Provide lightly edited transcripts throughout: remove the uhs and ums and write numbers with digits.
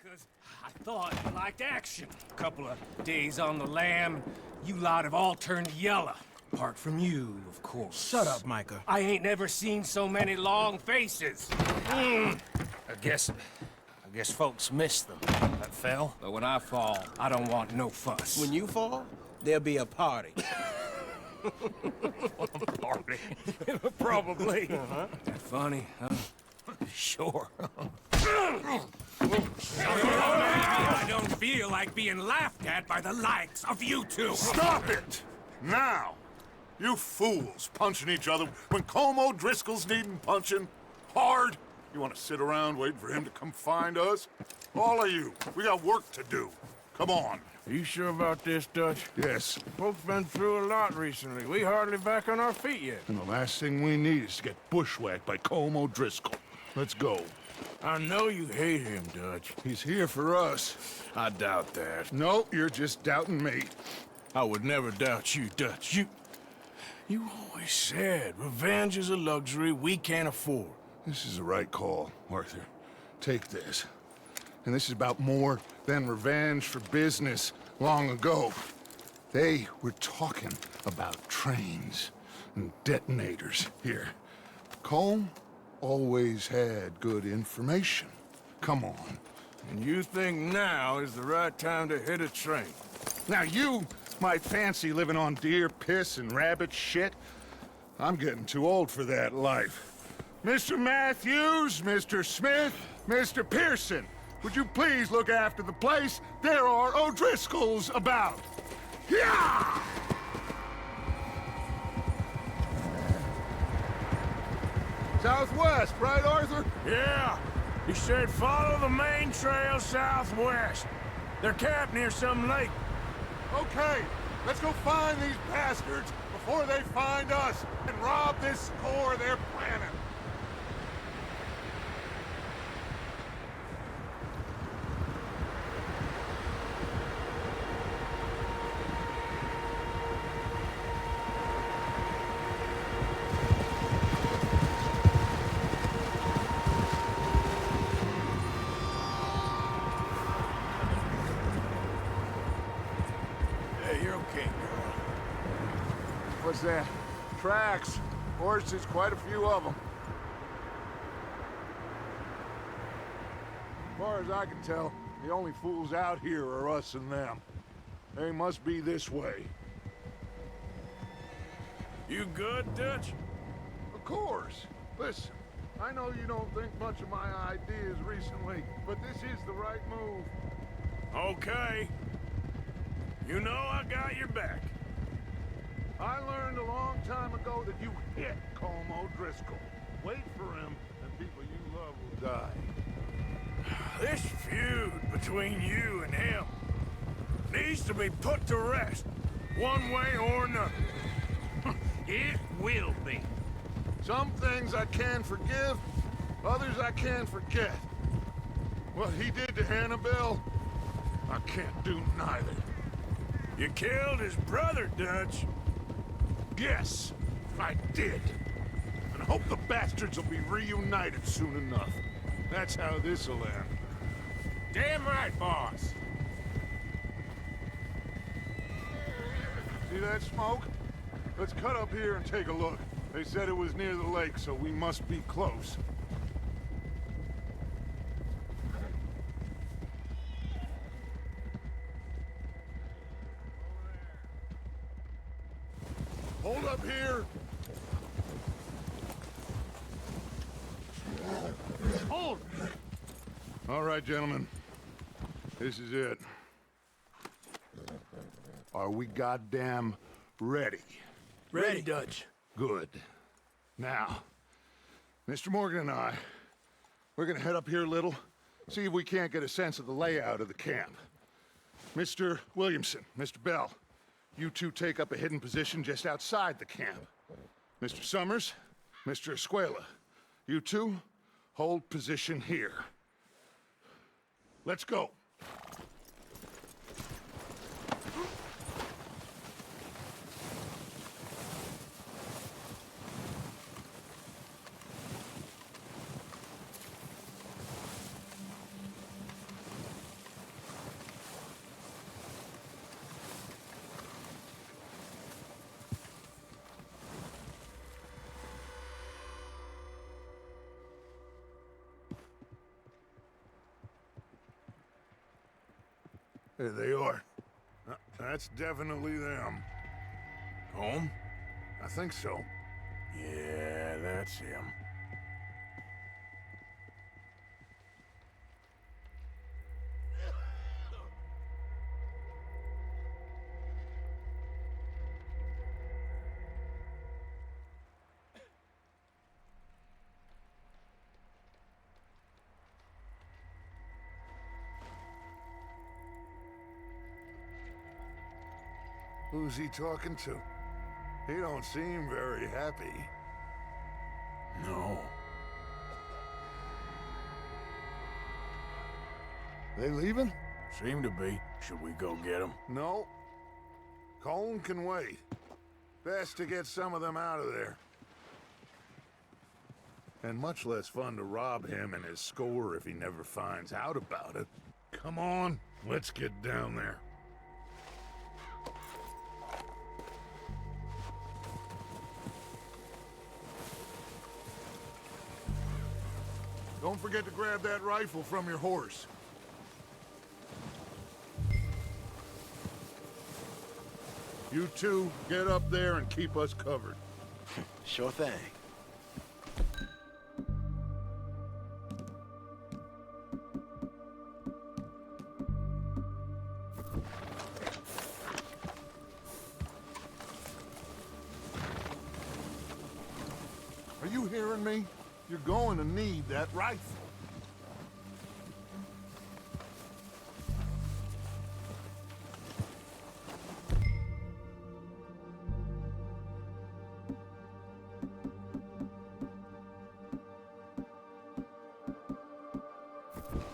because I thought you liked action. A couple of days on the lam, you lot have all turned yellow. Apart from you, of course. Shut up, Micah. I ain't never seen so many long faces. I guess folks miss them. That fell. But when I fall, I don't want no fuss. When you fall, there'll be a party. Party. Probably. That funny, huh? Sure. I don't feel like being laughed at by the likes of you two. Stop it! Now! You fools punching each other when Colm O'Driscoll's needing punching. Hard! You want to sit around waiting for him to come find us? All of you, we got work to do. Come on. Are you sure about this, Dutch? Yes. Folks been through a lot recently. We hardly back on our feet yet. And the last thing we need is to get bushwhacked by Colm O'Driscoll. Let's go. I know you hate him, Dutch. He's here for us. I doubt that. No, you're just doubting me. I would never doubt you, Dutch. You always said revenge is a luxury we can't afford. This is the right call, Arthur. Take this. And this is about more than revenge for business long ago. They were talking about trains and detonators here. Colm always had good information. Come on. And you think now is the right time to hit a train? Now you might fancy living on deer piss and rabbit shit. I'm getting too old for that life. Mr. Matthews, Mr. Smith, Mr. Pearson, would you please look after the place? There are O'Driscolls about. Yeah! Southwest, right, Arthur? Yeah. He said follow the main trail southwest. They're camped near some lake. Okay, let's go find these bastards before they find us and rob this core they're planning. Hey, you're okay, girl. What's that? Tracks. Horses, quite a few of them. As far as I can tell, the only fools out here are us and them. They must be this way. You good, Dutch? Of course. Listen, I know you don't think much of my ideas recently, but this is the right move. Okay. You know I got your back. I learned a long time ago that you hit Colm O'Driscoll. Wait for him, and people you love will die. This feud between you and him needs to be put to rest, one way or another. It will be. Some things I can forgive, others I can't forget. What he did to Annabelle, I can't do neither. You killed his brother, Dutch. Yes, I did. And I hope the bastards will be reunited soon enough. That's how this'll end. Damn right, boss. See that smoke? Let's cut up here and take a look. They said it was near the lake, so we must be close. Hold up here! Hold! All right, gentlemen. This is it. Are we goddamn ready? Ready, Dutch. Good. Now, Mr. Morgan and I, we're gonna head up here a little, see if we can't get a sense of the layout of the camp. Mr. Williamson, Mr. Bell, you two take up a hidden position just outside the camp. Mr. Summers, Mr. Escuela, you two hold position here. Let's go. There they are. That's definitely them. Home? I think so. Yeah, that's him. Who's he talking to? He don't seem very happy. No. They leaving? Seem to be. Should we go get him? No. Colm can wait. Best to get some of them out of there. And much less fun to rob him and his score if he never finds out about it. Come on, let's get down there. Don't forget to grab that rifle from your horse. You two, get up there and keep us covered. Sure thing. Are you hearing me? You're going to need that rifle.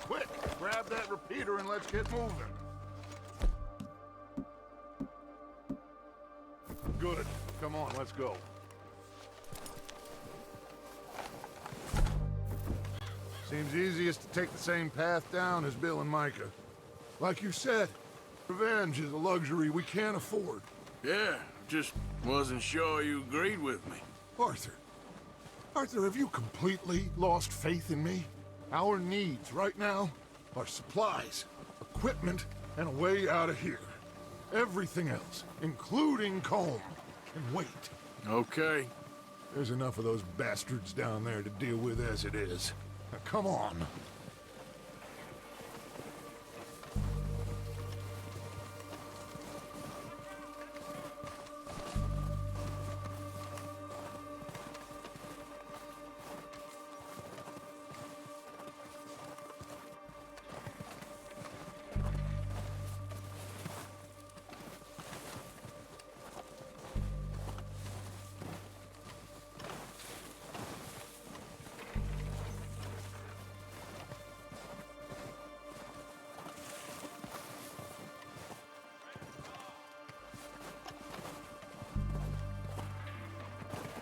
Quick, grab that repeater and let's get moving. Good. Come on, let's go. Seems easiest to take the same path down as Bill and Micah. Like you said, revenge is a luxury we can't afford. Yeah, just wasn't sure you agreed with me. Arthur. Arthur, have you completely lost faith in me? Our needs right now are supplies, equipment, and a way out of here. Everything else, including Colm, can wait. Okay. There's enough of those bastards down there to deal with as it is. Now, come on.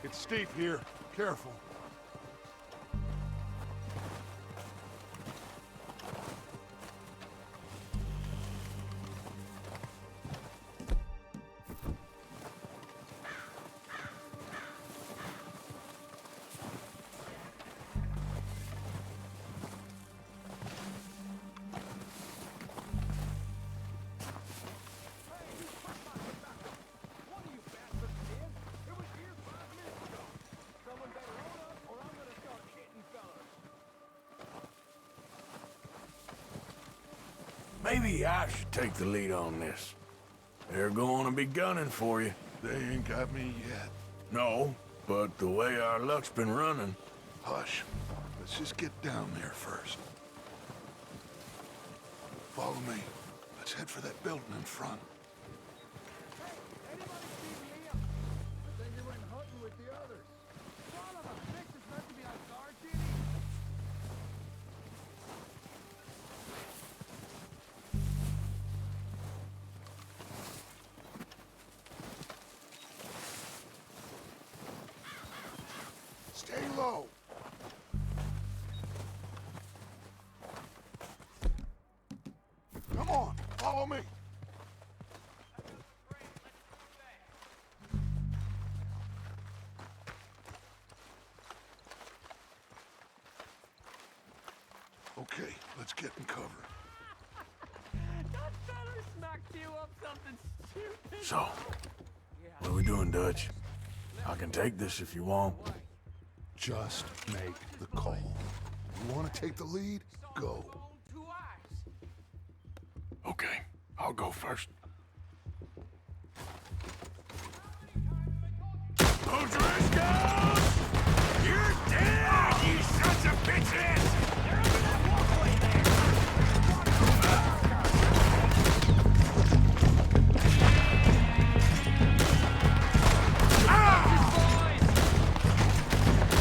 It's steep here. Careful. Maybe I should take the lead on this. They're going to be gunning for you. They ain't got me yet. No, but the way our luck's been running... Hush. Let's just get down there first. Follow me. Let's head for that building in front. Stay low. Come on, follow me. Okay, let's get in cover. That's better So, what are we doing, Dutch? I can take this if you want. Just make the call. You want to take the lead? Go. Okay, I'll go first. O'Driscoll! You're dead, you sons of bitches! They're under that walkway there!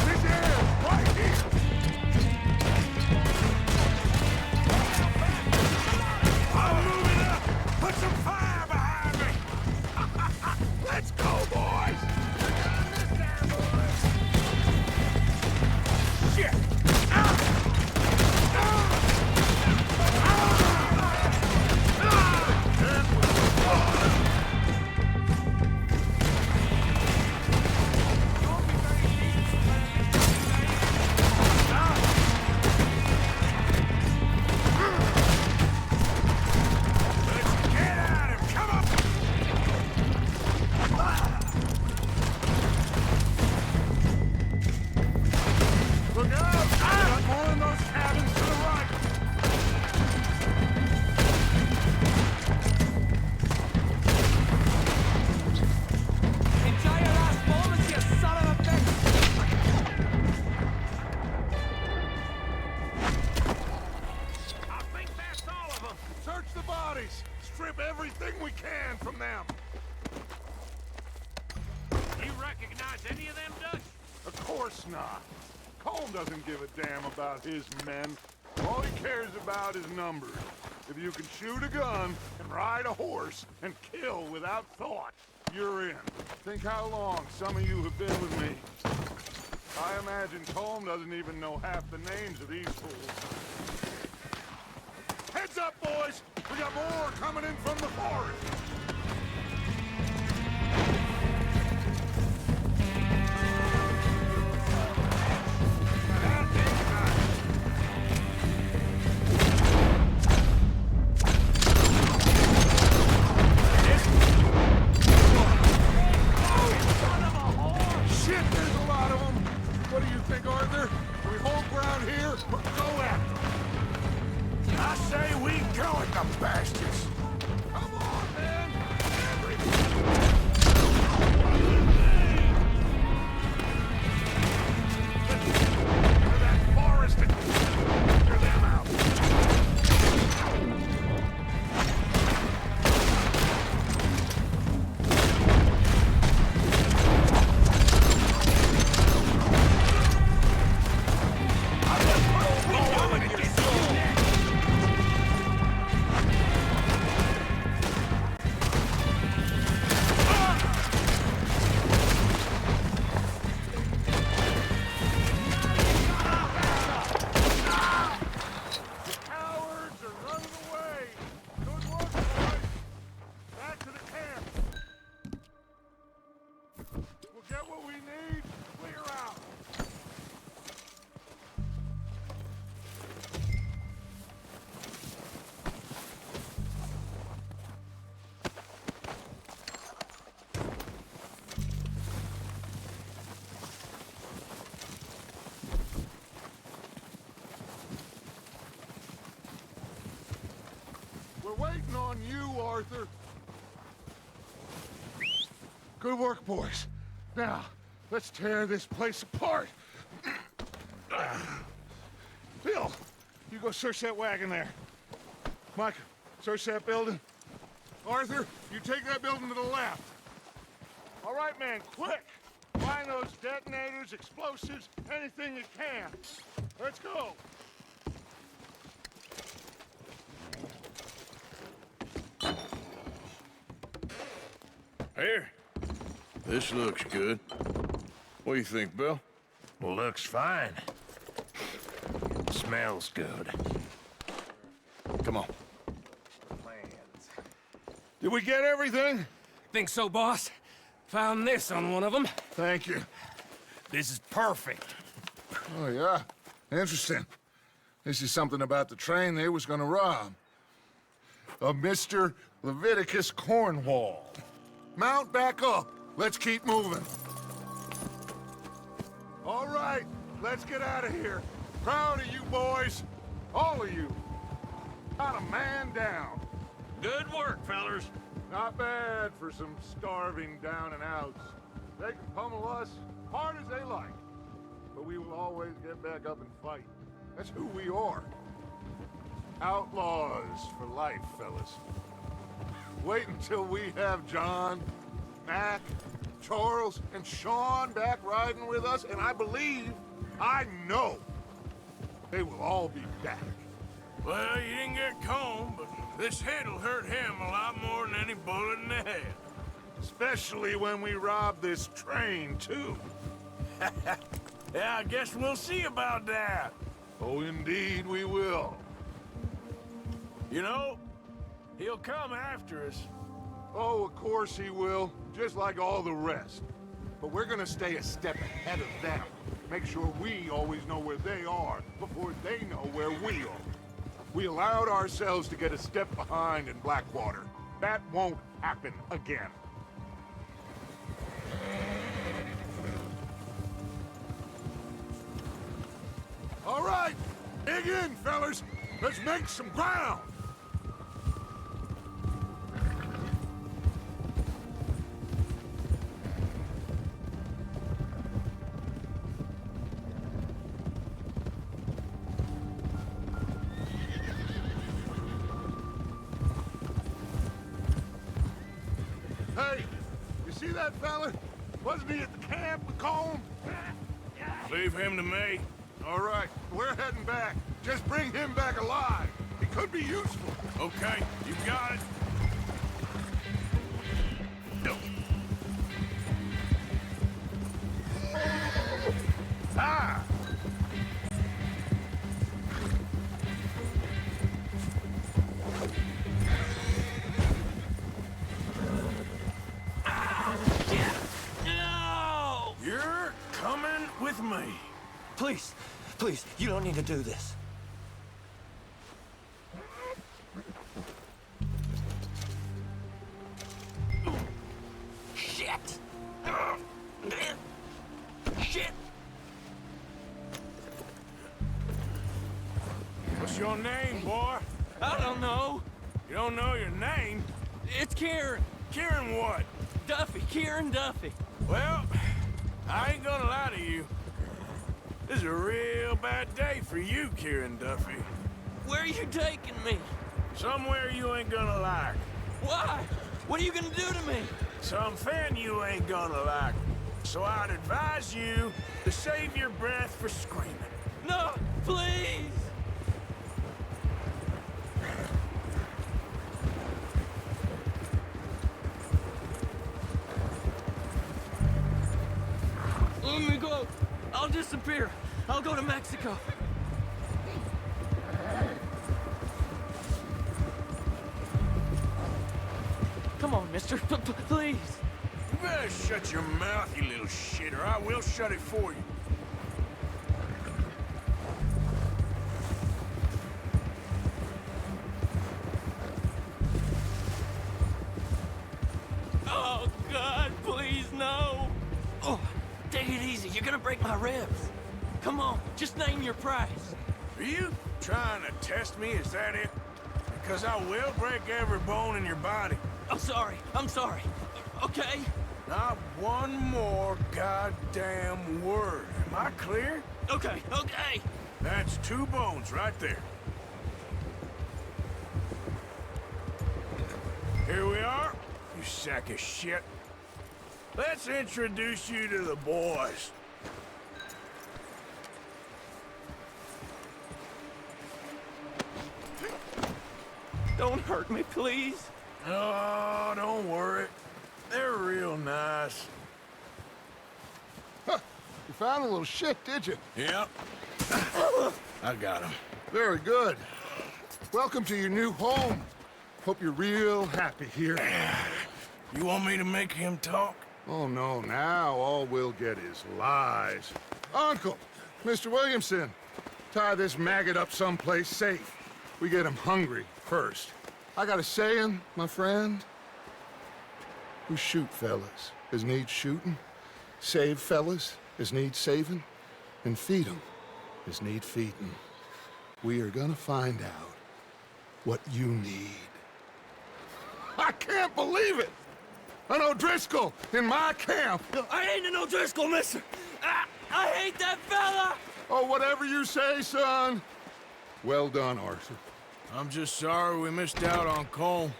This is right here! I'm moving up! Put some fire behind me! Let's go, boys! Shit! Let's get at him! Come on! Look out! Got more in those cabins to the right! Enjoy your last moments, you son of a bitch! I think that's all of them! Search the bodies! Strip everything we can from them! You recognize any of them, Dutch? Of course not. Colm doesn't give a damn about his men. All he cares about is numbers. If you can shoot a gun and ride a horse and kill without thought, you're in. Think how long some of you have been with me. I imagine Colm doesn't even know half the names of these fools. Heads up, boys! We got more coming in from the forest! Shit, there's a lot of them! What do you think, Arthur? We hold ground here or go after them? I say we go at the bastards! Come on, man! To that forest and clear them out! Cowards are running away! Good work, boys! Back to the camp! We'll get what we need, clear out! We're waiting on you, Arthur. Good work, boys. Now, let's tear this place apart. Bill, you go search that wagon there. Mike, search that building. Arthur, you take that building to the left. All right, man, quick. Find those detonators, explosives, anything you can. Let's go. Here. This looks good. What do you think, Bill? Looks fine. Smells good. Come on. Did we get everything? Think so, boss? Found this on one of them. Thank you. This is perfect. Oh, yeah? Interesting. This is something about the train they was gonna rob. of Mr. Leviticus Cornwall. Mount back up. Let's keep moving. All right, let's get out of here. Proud of you boys. All of you. Got a man down. Good work, fellers. Not bad for some starving down and outs. They can pummel us hard as they like. But we will always get back up and fight. That's who we are. Outlaws for life, fellas. Wait until we have John, Mac, Charles, and Sean back riding with us, and I know, they will all be back. Well, you didn't get Combe, but this hit'll hurt him a lot more than any bullet in the head. Especially when we rob this train, too. Yeah, I guess we'll see about that. Oh, indeed we will. You know, he'll come after us. Oh, of course he will, just like all the rest. But we're gonna stay a step ahead of them. Make sure we always know where they are before they know where we are. We allowed ourselves to get a step behind in Blackwater. That won't happen again. All right, dig in, fellas. Let's make some ground. Hey, you see that fella? Wasn't he at the camp with Colm? Leave him to me. All right, we're heading back. Just bring him back alive. He could be useful. Okay, you got it. Ah! No! You're coming with me. Please, please, you don't need to do this. Shit! Shit! What's your name, boy? I don't know. You don't know your name? It's Kieran. Kieran what? Duffy. Kieran Duffy. Well, I ain't gonna lie to you. This is a real bad day for you, Kieran Duffy. Where are you taking me? Somewhere you ain't gonna like. Why? What are you gonna do to me? Something you ain't gonna like. So I'd advise you to save your breath for screaming. No, please! Let me go. I'll disappear. I'll go to Mexico. Come on, mister. Please. You better shut your mouth, you little shit, or I will shut it for you. Oh, God, please, no. Oh, take it easy. You're gonna break my ribs. Come on, just name your price. Are you trying to test me? Is that it? Because I will break every bone in your body. I'm sorry. I'm sorry. Okay? Not one more goddamn word. Am I clear? Okay, okay. That's 2 bones right there. Here we are, you sack of shit. Let's introduce you to the boys. Don't hurt me, please. Oh, don't worry. They're real nice. Huh. You found a little shit, did you? Yep. I got him. Very good. Welcome to your new home. Hope you're real happy here. You want me to make him talk? Oh, no, now all we'll get is lies. Uncle, Mr. Williamson, tie this maggot up someplace safe. We get him hungry first. I got a saying, my friend. We shoot fellas as need shooting, save fellas as need saving, and feed 'em as need feeding. We are gonna find out what you need. I can't believe it! An O'Driscoll in my camp! I ain't an O'Driscoll, mister! I hate that fella! Oh, whatever you say, son. Well done, Arthur. I'm just sorry we missed out on Cole.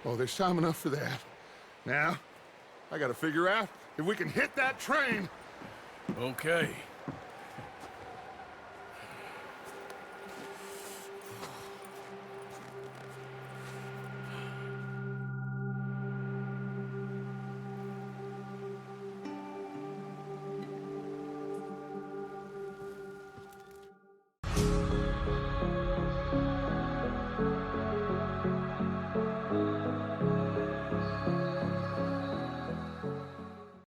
Oh, there's time enough for that. Now, I gotta figure out if we can hit that train. Okay,